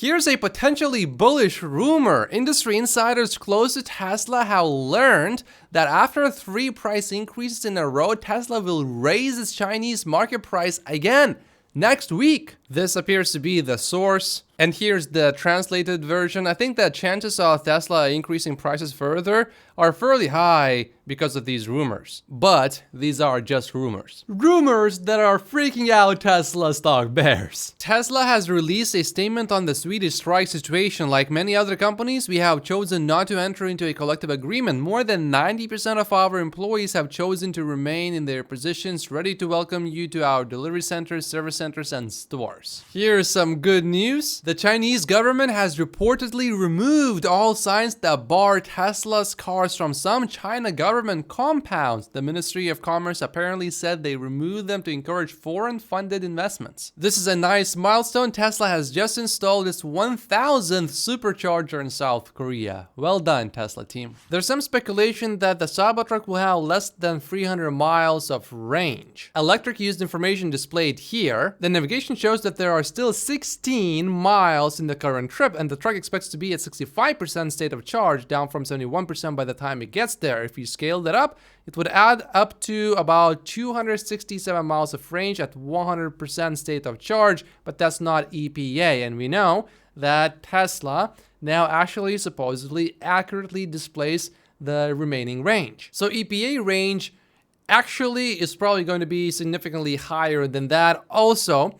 Here's a potentially bullish rumor. Industry insiders close to Tesla have learned that after 3 price increases in a row, Tesla will raise its Chinese market price again next week. This appears to be the source. And here's the translated version. I think that chances of Tesla increasing prices further are fairly high because of these rumors. But these are just rumors. Rumors that are freaking out Tesla stock bears. Tesla has released a statement on the Swedish strike situation. Like many other companies, we have chosen not to enter into a collective agreement. More than 90% of our employees have chosen to remain in their positions, ready to welcome you to our delivery centers, service centers, and stores. Here's some good news. The Chinese government has reportedly removed all signs that bar Tesla's cars from some China government compounds. The Ministry of Commerce apparently said they removed them to encourage foreign-funded investments. This is a nice milestone. Tesla has just installed its 1,000th supercharger in South Korea. Well done, Tesla team. There's some speculation that the Cybertruck will have less than 300 miles of range. Electric used information displayed here. The navigation shows that there are still 16 miles in the current trip, and the truck expects to be at 65% state of charge, down from 71% by the time it gets there. If you scale that up, it would add up to about 267 miles of range at 100% state of charge, but that's not EPA, and we know that Tesla now actually supposedly accurately displays the remaining range. So EPA range actually is probably going to be significantly higher than that. Also,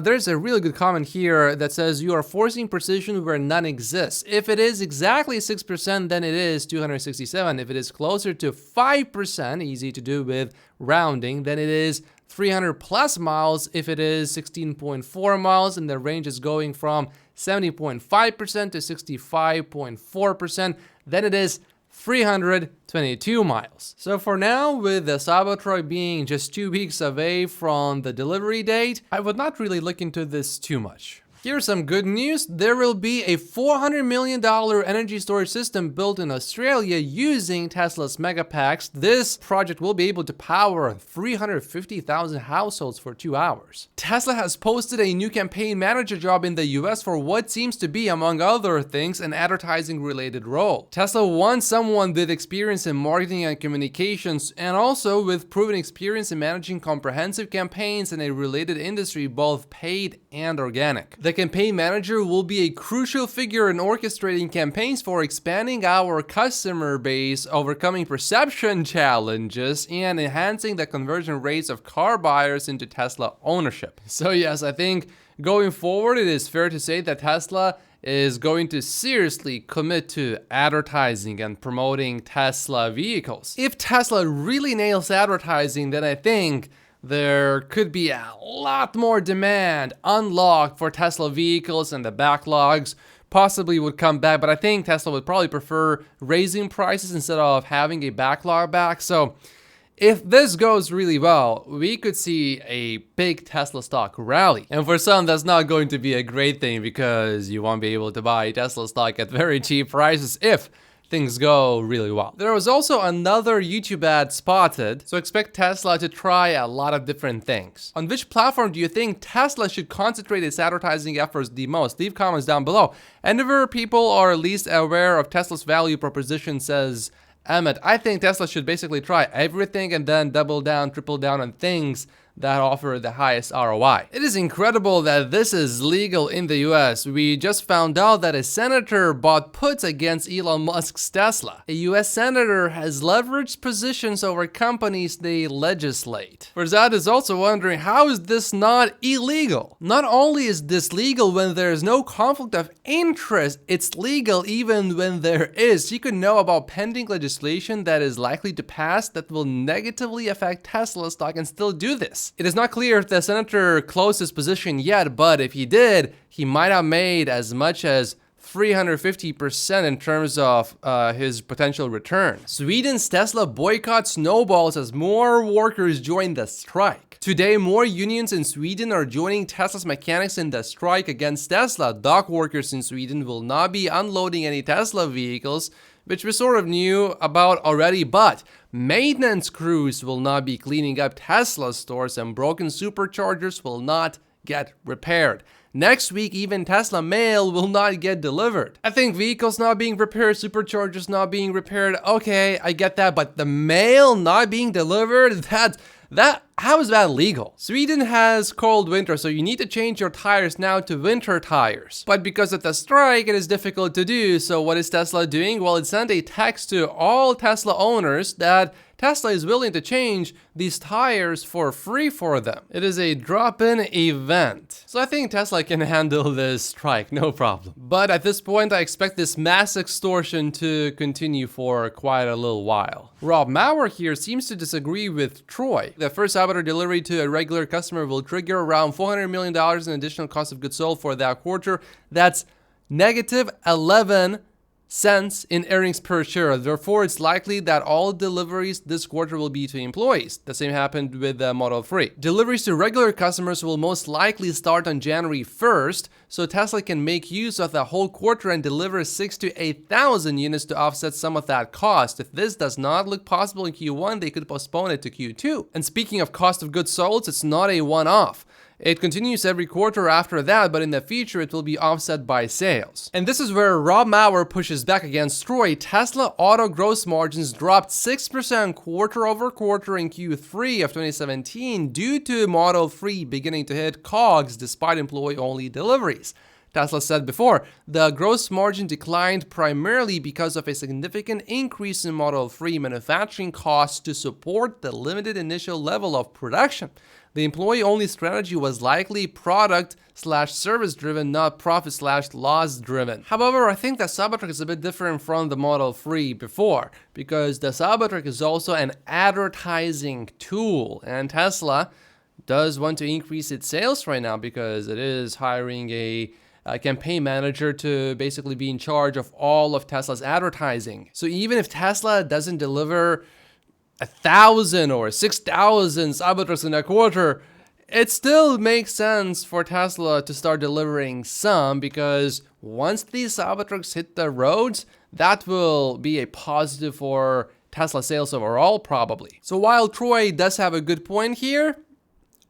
there's a really good comment here that says you are forcing precision where none exists. If it is exactly 6%, then it is 267. If it is closer to 5%, easy to do with rounding, then it is 300 plus miles. If it is 16.4 miles and the range is going from 70.5% to 65.4%, then it is 322 miles. So for now, with the Cybertruck being just 2 weeks away from the delivery date, I would not really look into this too much. Here's some good news. There will be a $400 million energy storage system built in Australia using Tesla's Megapacks. This project will be able to power 350,000 households for 2 hours. Tesla has posted a new campaign manager job in the US for what seems to be, among other things, an advertising related role. Tesla wants someone with experience in marketing and communications, and also with proven experience in managing comprehensive campaigns in a related industry, both paid and organic. The campaign manager will be a crucial figure in orchestrating campaigns for expanding our customer base, overcoming perception challenges, and enhancing the conversion rates of car buyers into Tesla ownership. So yes, I think going forward, it is fair to say that Tesla is going to seriously commit to advertising and promoting Tesla vehicles. If Tesla really nails advertising, then I think there could be a lot more demand unlocked for Tesla vehicles, and the backlogs possibly would come back. But I think Tesla would probably prefer raising prices instead of having a backlog back. So if this goes really well, we could see a big Tesla stock rally. And for some, that's not going to be a great thing because you won't be able to buy Tesla stock at very cheap prices if things go really well. There was also another YouTube ad spotted, so expect Tesla to try a lot of different things. On which platform do you think Tesla should concentrate its advertising efforts the most? Leave comments down below. And whenever people are least aware of Tesla's value proposition, says Emmett, I think Tesla should basically try everything and then double down, triple down on things that offer the highest ROI. It is incredible that this is legal in the US. We just found out that a senator bought puts against Elon Musk's Tesla. A US senator has leveraged positions over companies they legislate. Farzad is also wondering, how is this not illegal? Not only is this legal when there is no conflict of interest, it's legal even when there is. You could know about pending legislation that is likely to pass that will negatively affect Tesla stock and still do this. It is not clear if the senator closed his position yet, but if he did, he might have made as much as 350% in terms of his potential return. Sweden's Tesla boycott snowballs as more workers join the strike. Today, more unions in Sweden are joining Tesla's mechanics in the strike against Tesla. Dock workers in Sweden will not be unloading any Tesla vehicles, which we sort of knew about already, but maintenance crews will not be cleaning up Tesla stores, and broken superchargers will not get repaired. Next week, even Tesla mail will not get delivered. I think vehicles not being repaired, superchargers not being repaired, okay, I get that, but the mail not being delivered, how is that legal? Sweden has cold winter, so you need to change your tires now to winter tires. But because of the strike, it is difficult to do. So what is Tesla doing? Well, it sent a text to all Tesla owners that Tesla is willing to change these tires for free for them. It is a drop-in event. So I think Tesla can handle this strike, no problem. But at this point, I expect this mass extortion to continue for quite a little while. Rob Maurer here seems to disagree with Troy. The first Cybertruck delivery to a regular customer will trigger around $400 million in additional cost of goods sold for that quarter. That's negative 11 cents in earnings per share. Therefore, it's likely that all deliveries this quarter will be to employees. The same happened with the Model 3. Deliveries to regular customers will most likely start on January 1st, so Tesla can make use of the whole quarter and deliver 6,000 to 8,000 units to offset some of that cost. If this does not look possible in Q1, they could postpone it to Q2. And speaking of cost of goods sold, it's not a one-off. It continues every quarter after that, but in the future, it will be offset by sales. And this is where Rob Maurer pushes back against Troy. Tesla auto gross margins dropped 6% quarter over quarter in Q3 of 2017 due to Model 3 beginning to hit COGS despite employee-only deliveries. Tesla said before, the gross margin declined primarily because of a significant increase in Model 3 manufacturing costs to support the limited initial level of production. The employee-only strategy was likely product/service driven, not profit/loss driven. However, I think that Cybertruck is a bit different from the Model 3 before, because the Cybertruck is also an advertising tool, and Tesla does want to increase its sales right now because it is hiring a campaign manager to basically be in charge of all of Tesla's advertising. So even if Tesla doesn't deliver 1,000 or 6,000 Cybertrucks in a quarter, it still makes sense for Tesla to start delivering some, because once these Cybertrucks hit the roads, that will be a positive for Tesla sales overall, probably. So while Troy does have a good point here,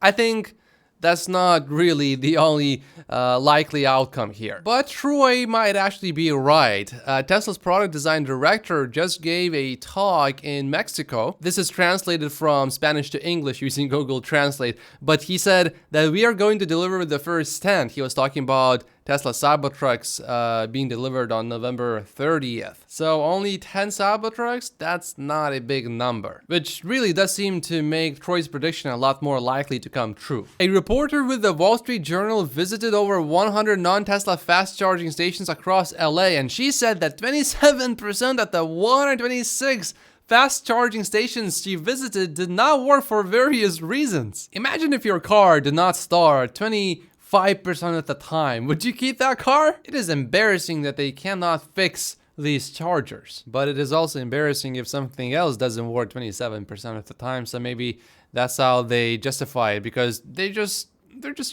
I think that's not really the only likely outcome here. But Troy might actually be right. Tesla's product design director just gave a talk in Mexico. This is translated from Spanish to English using Google Translate. But he said that we are going to deliver the first 10. He was talking about Tesla Cybertrucks being delivered on November 30th. So only 10 Cybertrucks? That's not a big number, which really does seem to make Troy's prediction a lot more likely to come true. A reporter with the Wall Street Journal visited over 100 non-Tesla fast charging stations across LA, and she said that 27% of the 126 fast charging stations she visited did not work for various reasons. Imagine if your car did not start 5% of the time. Would you keep that car? It is embarrassing that they cannot fix these chargers. But it is also embarrassing if something else doesn't work 27% of the time. So maybe that's how they justify it, because they're just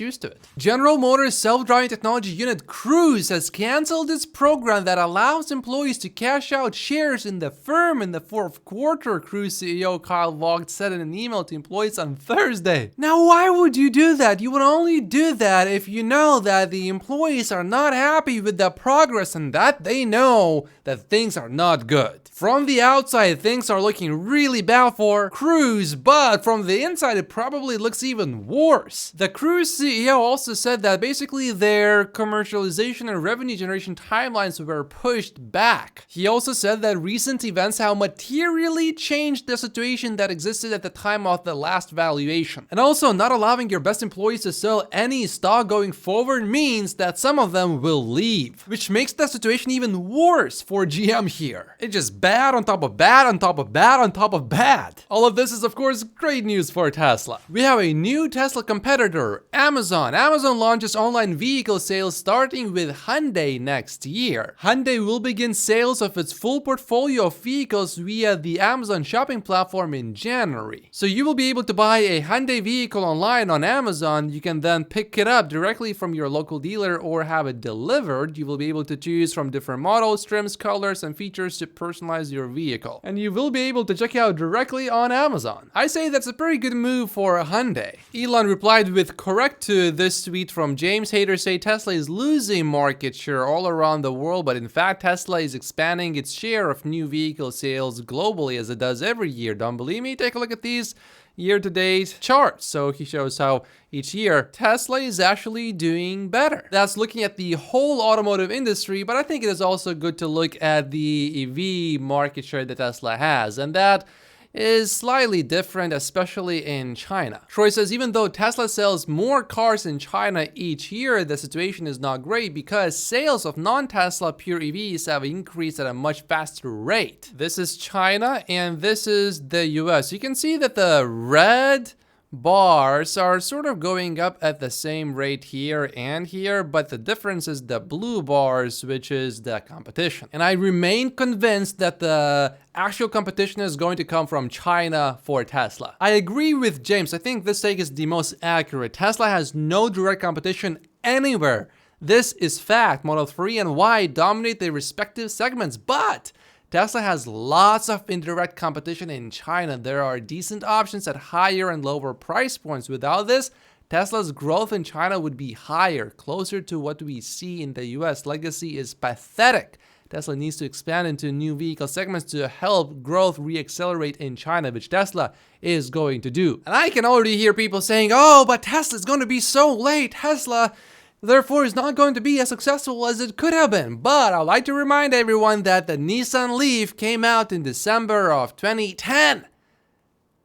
used to it. General Motors self-driving technology unit Cruise has canceled its program that allows employees to cash out shares in the firm in the fourth quarter, Cruise CEO Kyle Vogt said in an email to employees on Thursday. Now, why would you do that? You would only do that if you know that the employees are not happy with the progress and that they know that things are not good. From the outside, things are looking really bad for Cruise, but from the inside, it probably looks even worse. The Cruise CEO also said that basically their commercialization and revenue generation timelines were pushed back. He also said that recent events have materially changed the situation that existed at the time of the last valuation. And also, not allowing your best employees to sell any stock going forward means that some of them will leave, which makes the situation even worse for GM here. It's just bad on top of bad on top of bad on top of bad. All of this is, of course, great news for Tesla. We have a new Tesla competitor, Amazon. Amazon launches online vehicle sales starting with Hyundai next year. Hyundai will begin sales of its full portfolio of vehicles via the Amazon shopping platform in January. So you will be able to buy a Hyundai vehicle online on Amazon. You can then pick it up directly from your local dealer or have it delivered. You will be able to choose from different models, trims, colors, and features to personalize your vehicle. And you will be able to check out directly on Amazon. I say that's a pretty good move for Hyundai. Elon replied with, correct to this tweet from James, haters say Tesla is losing market share all around the world, but in fact Tesla is expanding its share of new vehicle sales globally as it does every year. Don't believe me? Take a look at these year-to-date charts. So he shows how each year Tesla is actually doing better. That's looking at the whole automotive industry, but I think it is also good to look at the EV market share that Tesla has, and that is slightly different, especially in China. Troy says, even though Tesla sells more cars in China each year, the situation is not great because sales of non-Tesla pure EVs have increased at a much faster rate. This is China and this is the US. You can see that the red bars are sort of going up at the same rate here and here, but the difference is the blue bars, which is the competition. And I remain convinced that the actual competition is going to come from China for Tesla. I agree with James. I think this take is the most accurate. Tesla has no direct competition anywhere. This is fact. Model 3 and Y dominate their respective segments, but Tesla has lots of indirect competition in China. There are decent options at higher and lower price points. Without this, Tesla's growth in China would be higher, closer to what we see in the US. Legacy is pathetic. Tesla needs to expand into new vehicle segments to help growth reaccelerate in China, which Tesla is going to do. And I can already hear people saying, oh, but Tesla's going to be so late. Tesla therefore is not going to be as successful as it could have been. But I'd like to remind everyone that the Nissan Leaf came out in December of 2010.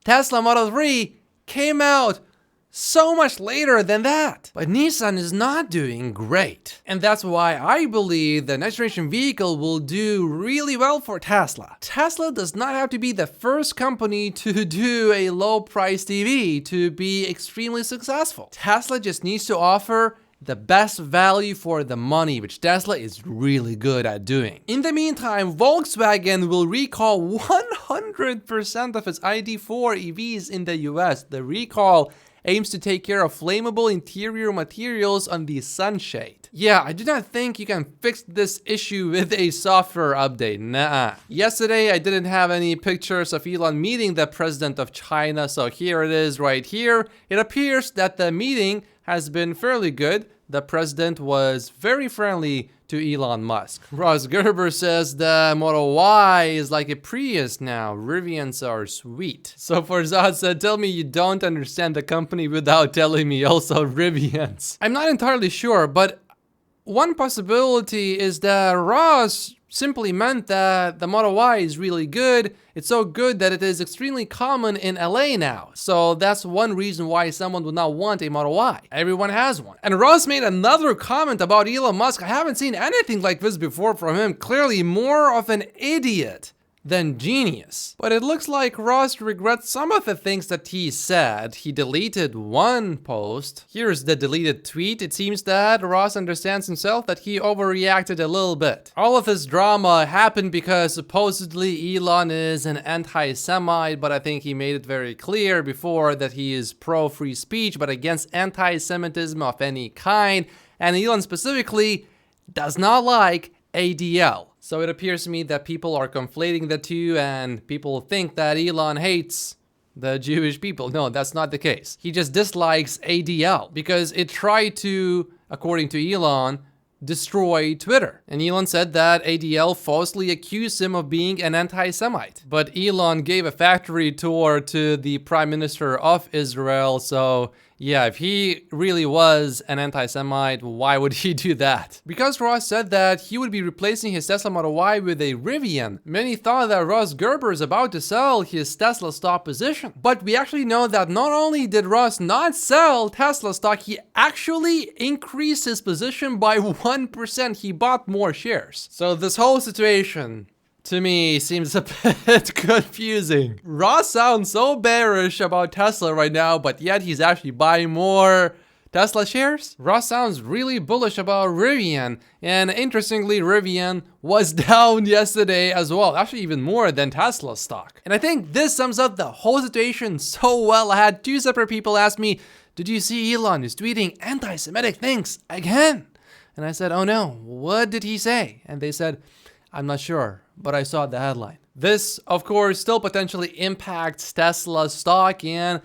Tesla Model 3 came out so much later than that. But Nissan is not doing great. And that's why I believe the next generation vehicle will do really well for Tesla. Tesla does not have to be the first company to do a low-priced EV to be extremely successful. Tesla just needs to offer the best value for the money, which Tesla is really good at doing. In the meantime, Volkswagen will recall 100% of its ID4 EVs in the US. The recall aims to take care of flammable interior materials on the sunshade. Yeah, I do not think you can fix this issue with a software update. Nah. Yesterday, I didn't have any pictures of Elon meeting the president of China, so here it is right here. It appears that the meeting has been fairly good. The president was very friendly to Elon Musk. Ross Gerber says the Model Y is like a Prius now. Rivians are sweet. So Farzad said, tell me you don't understand the company without telling me also Rivians. I'm not entirely sure, but one possibility is that Ross simply meant that the Model Y is really good. It's so good that it is extremely common in LA now. So that's one reason why someone would not want a Model Y. Everyone has one. And Ross made another comment about Elon Musk. I haven't seen anything like this before from him. Clearly more of an idiot than genius. But it looks like Ross regrets some of the things that he said. He deleted one post. Here's the deleted tweet. It seems that Ross understands himself that he overreacted a little bit. All of this drama happened because supposedly Elon is an anti-Semite, but I think he made it very clear before that he is pro-free speech, but against anti-Semitism of any kind. And Elon specifically does not like ADL. So it appears to me that people are conflating the two and people think that Elon hates the Jewish people. No, that's not the case. He just dislikes ADL because it tried to, according to Elon, destroy Twitter. And Elon said that ADL falsely accused him of being an anti-Semite. But Elon gave a factory tour to the Prime Minister of Israel, so yeah, if he really was an anti-Semite, why would he do that? Because Ross said that he would be replacing his Tesla Model Y with a Rivian, many thought that Ross Gerber is about to sell his Tesla stock position. But we actually know that not only did Ross not sell Tesla stock, he actually increased his position by 1%. He bought more shares. So this whole situation, to me, seems a bit confusing. Ross sounds so bearish about Tesla right now, but yet he's actually buying more Tesla shares. Ross sounds really bullish about Rivian, and interestingly, Rivian was down yesterday as well, actually even more than Tesla stock. And I think this sums up the whole situation so well. I had two separate people ask me, did you see Elon is tweeting anti-Semitic things again? And I said, oh no, what did he say? And they said, I'm not sure, but I saw the headline. This, of course, still potentially impacts Tesla stock, and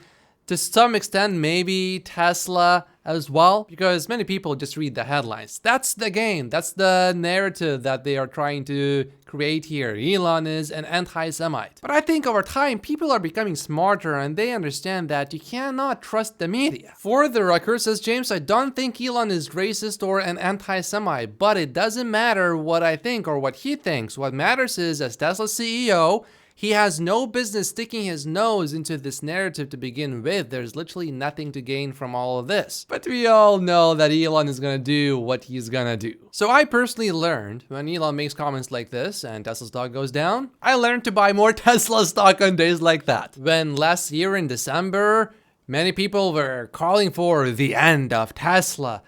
To some extent, maybe Tesla as well, because many people just read the headlines. That's the game. That's the narrative that they are trying to create here. Elon is an anti-Semite. But I think over time, people are becoming smarter and they understand that you cannot trust the media. For the record, says James, I don't think Elon is racist or an anti-Semite, but it doesn't matter what I think or what he thinks. What matters is, as Tesla's CEO, he has no business sticking his nose into this narrative to begin with. There's literally nothing to gain from all of this. But we all know that Elon is gonna do what he's gonna do. So I personally learned when Elon makes comments like this and Tesla stock goes down, I learned to buy more Tesla stock on days like that. When last year in December, many people were calling for the end of Tesla.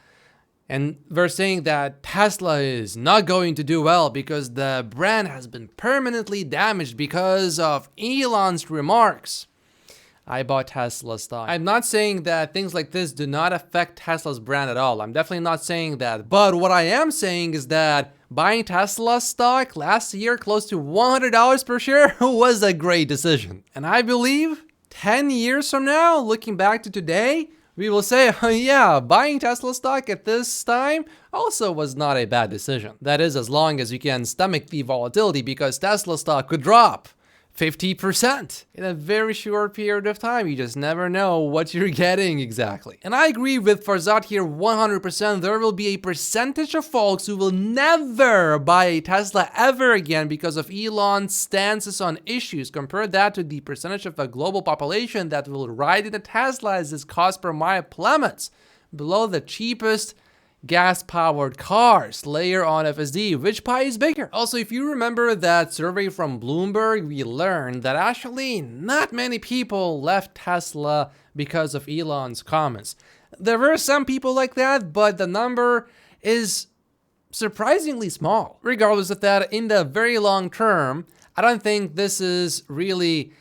And we're saying that Tesla is not going to do well because the brand has been permanently damaged because of Elon's remarks. I bought Tesla stock. I'm not saying that things like this do not affect Tesla's brand at all. I'm definitely not saying that. But what I am saying is that buying Tesla stock last year close to $100 per share was a great decision. And I believe 10 years from now, looking back to today, we will say, oh yeah, buying Tesla stock at this time also was not a bad decision. That is, as long as you can stomach the volatility, because Tesla stock could drop 50% in a very short period of time. You just never know what you're getting exactly. And I agree with Farzad here 100%. There will be a percentage of folks who will never buy a Tesla ever again because of Elon's stances on issues. Compare that to the percentage of the global population that will ride in a Tesla as its cost per mile plummets below the cheapest gas-powered cars. Layer on FSD, which pie is bigger? Also, if you remember that survey from Bloomberg, we learned that actually not many people left Tesla because of Elon's comments. There were some people like that, but the number is surprisingly small. Regardless of that, in the very long term, I don't think this is really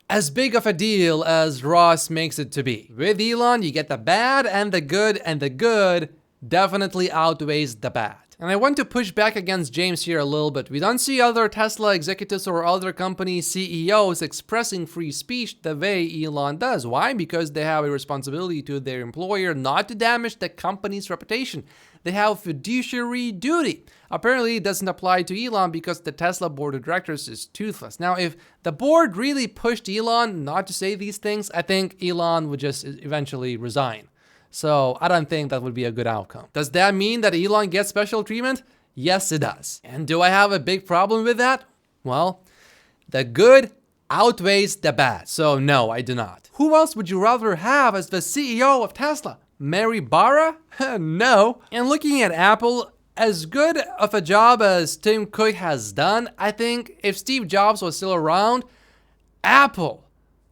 as big of a deal as Ross makes it to be. With Elon, you get the bad and the good definitely outweighs the bad. And I want to push back against James here a little bit. We don't see other Tesla executives or other company CEOs expressing free speech the way Elon does. Why? Because they have a responsibility to their employer not to damage the company's reputation. They have fiduciary duty. Apparently, it doesn't apply to Elon because the Tesla board of directors is toothless. Now, if the board really pushed Elon not to say these things, I think Elon would just eventually resign. So I don't think that would be a good outcome. Does that mean that Elon gets special treatment? Yes, it does. And do I have a big problem with that? Well, the good outweighs the bad. So no, I do not. Who else would you rather have as the CEO of Tesla? Mary Barra? No. And looking at Apple, as good of a job as Tim Cook has done, I think if Steve Jobs was still around, Apple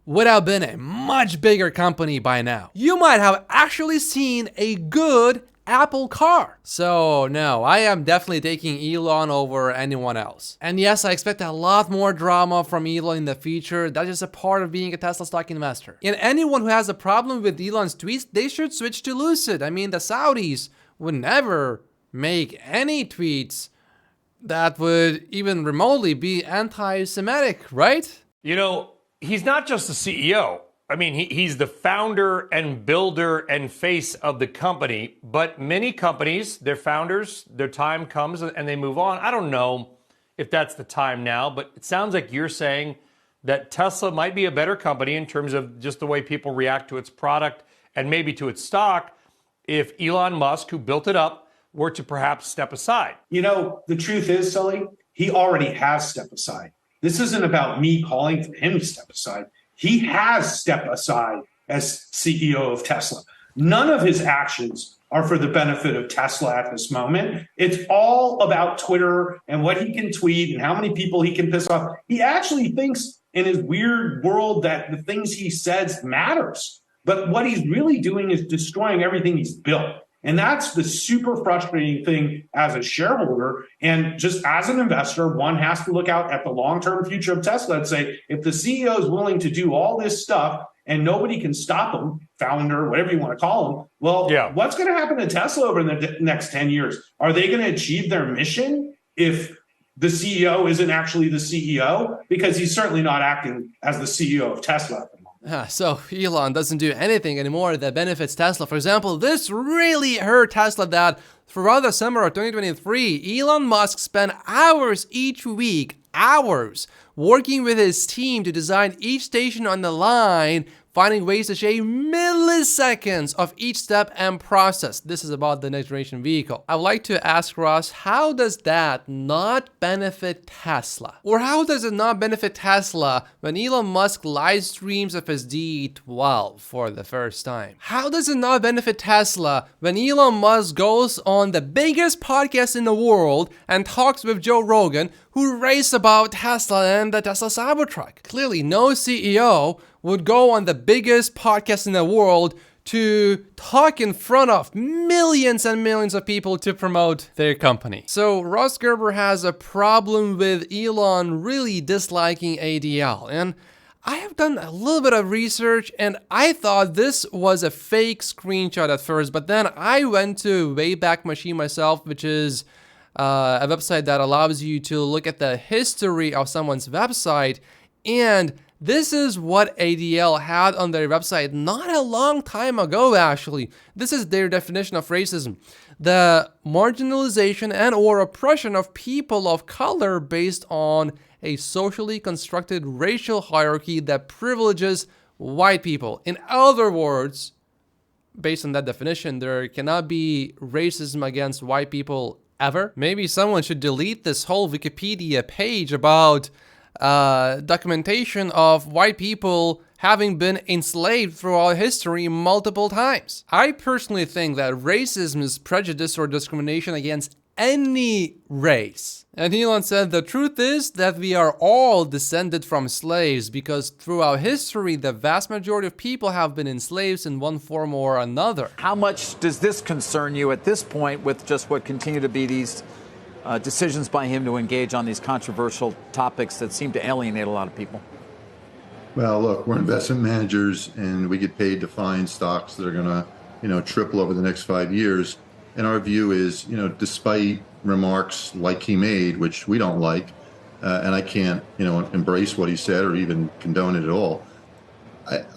would have been a much bigger company by now. You might have actually seen a good Apple car. So no, I am definitely taking Elon over anyone else. And yes, I expect a lot more drama from Elon in the future. That's just a part of being a Tesla stock investor. And anyone who has a problem with Elon's tweets, they should switch to Lucid. I mean, the Saudis would never make any tweets that would even remotely be anti-Semitic, right? You know, he's not just the CEO. I mean, he's the founder and builder and face of the company. But many companies, their founders, their time comes and they move on. I don't know if that's the time now, but it sounds like you're saying that Tesla might be a better company in terms of just the way people react to its product and maybe to its stock if Elon Musk, who built it up, were to perhaps step aside. You know, the truth is, Sully, he already has stepped aside. This isn't about me calling for him to step aside. He has stepped aside as CEO of Tesla. None of his actions are for the benefit of Tesla at this moment. It's all about Twitter and what he can tweet and how many people he can piss off. He actually thinks in his weird world that the things he says matters. But what he's really doing is destroying everything he's built. And that's the super frustrating thing as a shareholder. And just as an investor, one has to look out at the long-term future of Tesla and say, if the CEO is willing to do all this stuff and nobody can stop him, founder, whatever you want to call him, well, what's going to happen to Tesla over the next 10 years? Are they going to achieve their mission if the CEO isn't actually the CEO? Because he's certainly not acting as the CEO of Tesla at the moment. So Elon doesn't do anything anymore that benefits Tesla. For example, this really hurt Tesla that throughout the summer of 2023, Elon Musk spent hours each week, working with his team to design each station on the line, finding ways to shave milliseconds of each step and process. This is about the next generation vehicle. I would like to ask Ross, how does that not benefit Tesla? Or how does it not benefit Tesla when Elon Musk live streams of his D12 for the first time? How does it not benefit Tesla when Elon Musk goes on the biggest podcast in the world and talks with Joe Rogan, who raves about Tesla and the Tesla Cybertruck? Clearly, no CEO would go on the biggest podcast in the world to talk in front of millions and millions of people to promote their company. So Ross Gerber has a problem with Elon really disliking ADL. And I have done a little bit of research and I thought this was a fake screenshot at first, but then I went to Wayback Machine myself, which is a website that allows you to look at the history of someone's website, and this is what ADL had on their website not a long time ago, actually. This is their definition of racism: the marginalization and or oppression of people of color based on a socially constructed racial hierarchy that privileges white people. In other words, based on that definition, there cannot be racism against white people ever. Maybe someone should delete this whole Wikipedia page about documentation of white people having been enslaved throughout history multiple times. I personally think that racism is prejudice or discrimination against any race. And Elon said the truth is that we are all descended from slaves because throughout history, the vast majority of people have been enslaved in one form or another. How much does this concern you at this point with just what continue to be these decisions by him to engage on these controversial topics that seem to alienate a lot of people? Well, look, we're investment managers and we get paid to find stocks that are going to, triple over the next 5 years. And our view is, despite remarks like he made, which we don't like, and I can't, embrace what he said or even condone it at all,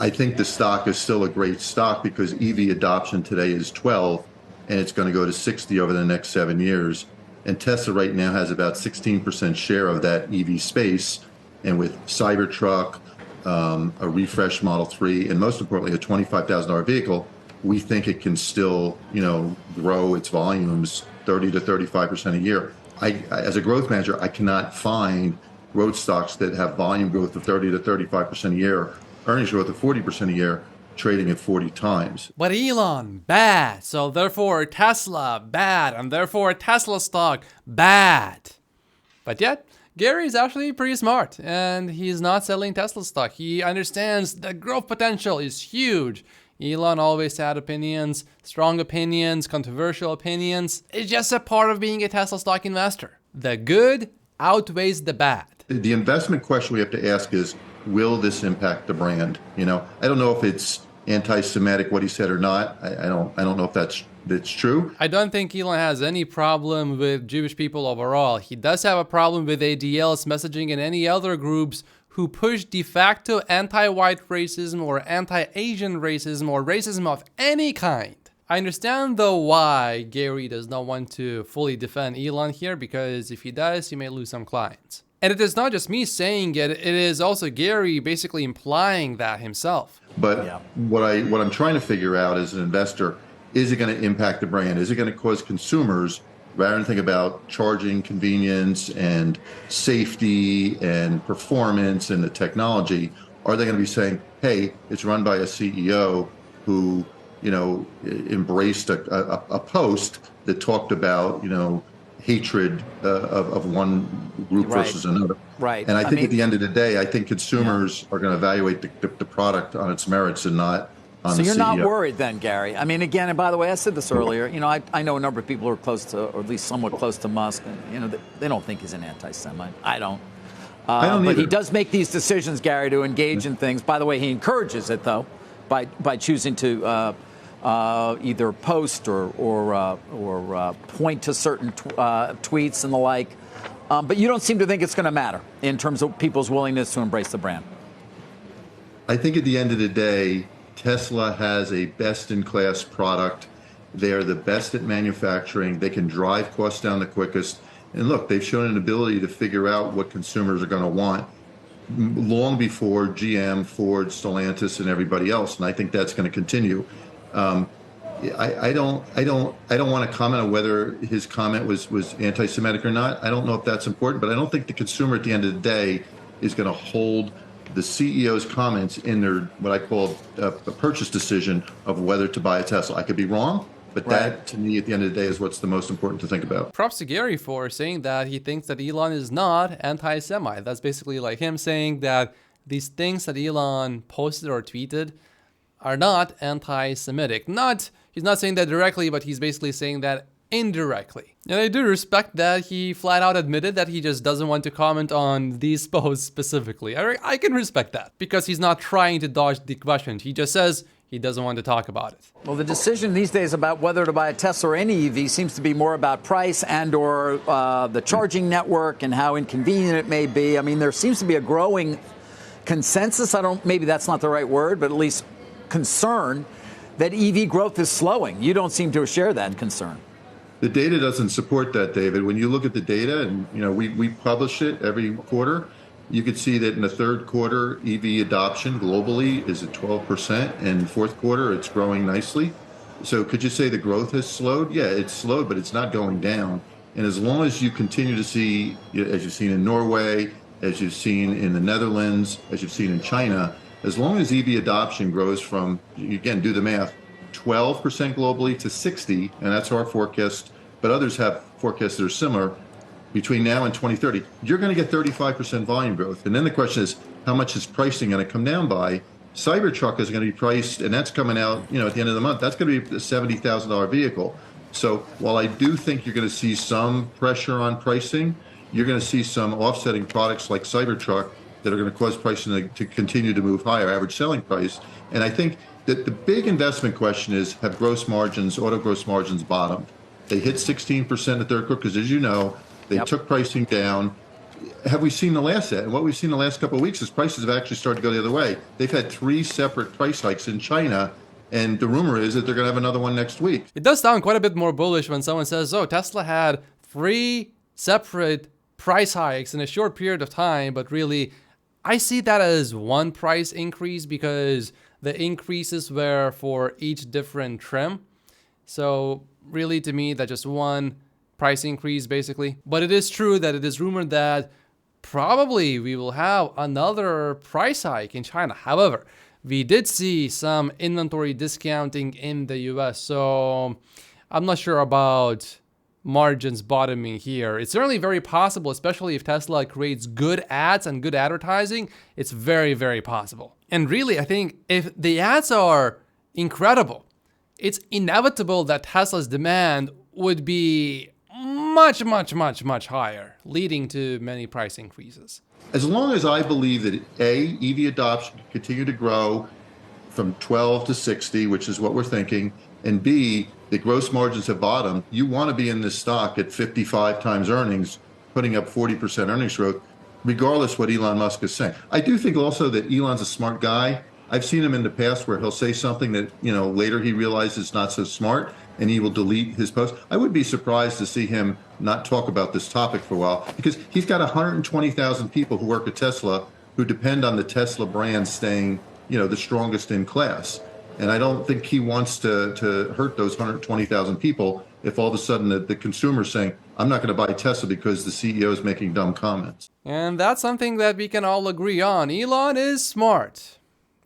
I think the stock is still a great stock because EV adoption today is 12 and it's going to go to 60 over the next 7 years. And Tesla right now has about 16% share of that EV space. And with Cybertruck, a refreshed Model 3, and most importantly, a $25,000 vehicle, we think it can still, grow its volumes 30 to 35% a year. As a growth manager, I cannot find growth stocks that have volume growth of 30 to 35% a year, earnings growth of 40% a year, trading at 40 times. But Elon, bad. So therefore Tesla, bad. And therefore Tesla stock, bad. But yet, Gary is actually pretty smart. And he's not selling Tesla stock. He understands the growth potential is huge. Elon always had opinions, strong opinions, controversial opinions. It's just a part of being a Tesla stock investor. The good outweighs the bad. The investment question we have to ask is, will this impact the brand? I don't know if it's anti-Semitic what he said or not. I don't know if that's true. I don't think Elon has any problem with Jewish people overall. He does have a problem with ADL's messaging and any other groups who push de facto anti-white racism or anti-Asian racism or racism of any kind. I understand though why Gary does not want to fully defend Elon here, because if he does, he may lose some clients. And it is not just me saying it, it is also Gary basically implying that himself. But what I'm trying to figure out as an investor, is it going to impact the brand? Is it going to cause consumers, rather than think about charging, convenience, and safety, and performance, and the technology, are they going to be saying, hey, it's run by a CEO who, embraced a post that talked about, hatred of one group versus another. Right. And I think at the end of the day, I think consumers are going to evaluate the product on its merits and not on the CEO. So you're not worried then, Gary? I mean, again, and by the way, I said this earlier, I know a number of people who are close to, or at least somewhat close to Musk, and, they don't think he's an anti-Semite. I don't. I don't but either. he does make these decisions, Gary, to engage in things. By the way, he encourages it, though, by choosing to either post or point to certain tweets and the like. But you don't seem to think it's going to matter in terms of people's willingness to embrace the brand. I think at the end of the day, Tesla has a best-in-class product. They are the best at manufacturing. They can drive costs down the quickest. And look, they've shown an ability to figure out what consumers are going to want long before GM, Ford, Stellantis, and everybody else. And I think that's going to continue. I don't want to comment on whether his comment was anti-Semitic or not. I don't know if that's important, but I don't think the consumer at the end of the day is going to hold the CEO's comments in their what I call a purchase decision of whether to buy a Tesla. I could be wrong, but that to me at the end of the day is what's the most important to think about. Props to Gary for saying that he thinks that Elon is not anti-Semite. That's basically like him saying that these things that Elon posted or tweeted are not anti-Semitic. He's not saying that directly, but he's basically saying that indirectly. And I do respect that he flat out admitted that he just doesn't want to comment on these posts specifically. I can respect that because he's not trying to dodge the question. He just says he doesn't want to talk about it. Well, the decision these days about whether to buy a Tesla or any EV seems to be more about price and or the charging network and how inconvenient it may be. I mean, there seems to be a growing consensus. Maybe that's not the right word, but at least concern that EV growth is slowing. You don't seem to share that concern. The data doesn't support that, David. When you look at the data, and we publish it every quarter, you could see that in the third quarter, EV adoption globally is at 12%, and fourth quarter, it's growing nicely. So could you say the growth has slowed? Yeah, it's slowed, but it's not going down. And as long as you continue to see, as you've seen in Norway, as you've seen in the Netherlands, as you've seen in China, as long as EV adoption grows from, again, do the math, 12% globally to 60, and that's our forecast, but others have forecasts that are similar, between now and 2030, you're going to get 35% volume growth. And then the question is, how much is pricing going to come down by? Cybertruck is going to be priced, and that's coming out, at the end of the month. That's going to be a $70,000 vehicle. So while I do think you're going to see some pressure on pricing, you're going to see some offsetting products like Cybertruck that are going to cause pricing to continue to move higher, average selling price. And I think that the big investment question is, have auto gross margins bottomed? They hit 16% in the third quarter because, as you know, they took pricing down. Have we seen the last of that? And what we've seen the last couple of weeks is prices have actually started to go the other way. They've had 3 separate price hikes in China, and the rumor is that they're going to have another one next week. It does sound quite a bit more bullish when someone says, oh, Tesla had 3 separate price hikes in a short period of time, but really, I see that as one price increase because the increases were for each different trim. So really, to me, that's just one price increase, basically. But it is true that it is rumored that probably we will have another price hike in China. However, we did see some inventory discounting in the US, so I'm not sure about margins bottoming here. It's certainly very possible, especially if Tesla creates good ads and good advertising. It's very, very possible. And really, I think if the ads are incredible, it's inevitable that Tesla's demand would be much, much, much, much higher, leading to many price increases. As long as I believe that A, EV adoption can continue to grow from 12 to 60, which is what we're thinking, and B, the gross margins have bottomed, you want to be in this stock at 55 times earnings, putting up 40% earnings growth, regardless what Elon Musk is saying. I do think also that Elon's a smart guy. I've seen him in the past where he'll say something that, later he realizes is not so smart, and he will delete his post. I would be surprised to see him not talk about this topic for a while, because he's got 120,000 people who work at Tesla who depend on the Tesla brand staying, the strongest in class. And I don't think he wants to hurt those 120,000 people if all of a sudden the consumer's saying, I'm not going to buy Tesla because the CEO is making dumb comments. And that's something that we can all agree on. Elon is smart.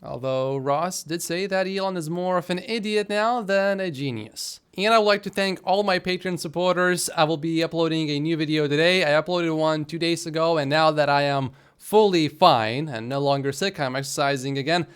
Although Ross did say that Elon is more of an idiot now than a genius. And I would like to thank all my Patreon supporters. I will be uploading a new video today. I uploaded one 2 days ago, and now that I am fully fine and no longer sick, I'm exercising again,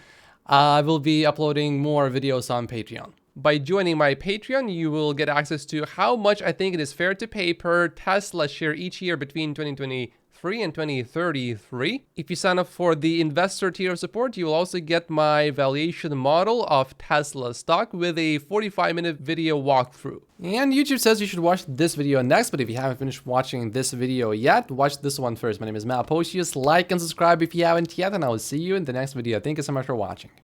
I will be uploading more videos on Patreon. By joining my Patreon, you will get access to how much I think it is fair to pay per Tesla share each year between 2023 2033 and 2033. If you sign up for the investor tier of support, you will also get my valuation model of Tesla stock with a 45-minute video walkthrough. And YouTube says you should watch this video next, but if you haven't finished watching this video yet, watch this one first. My name is Matt Pocius. Like and subscribe if you haven't yet, and I will see you in the next video. Thank you so much for watching.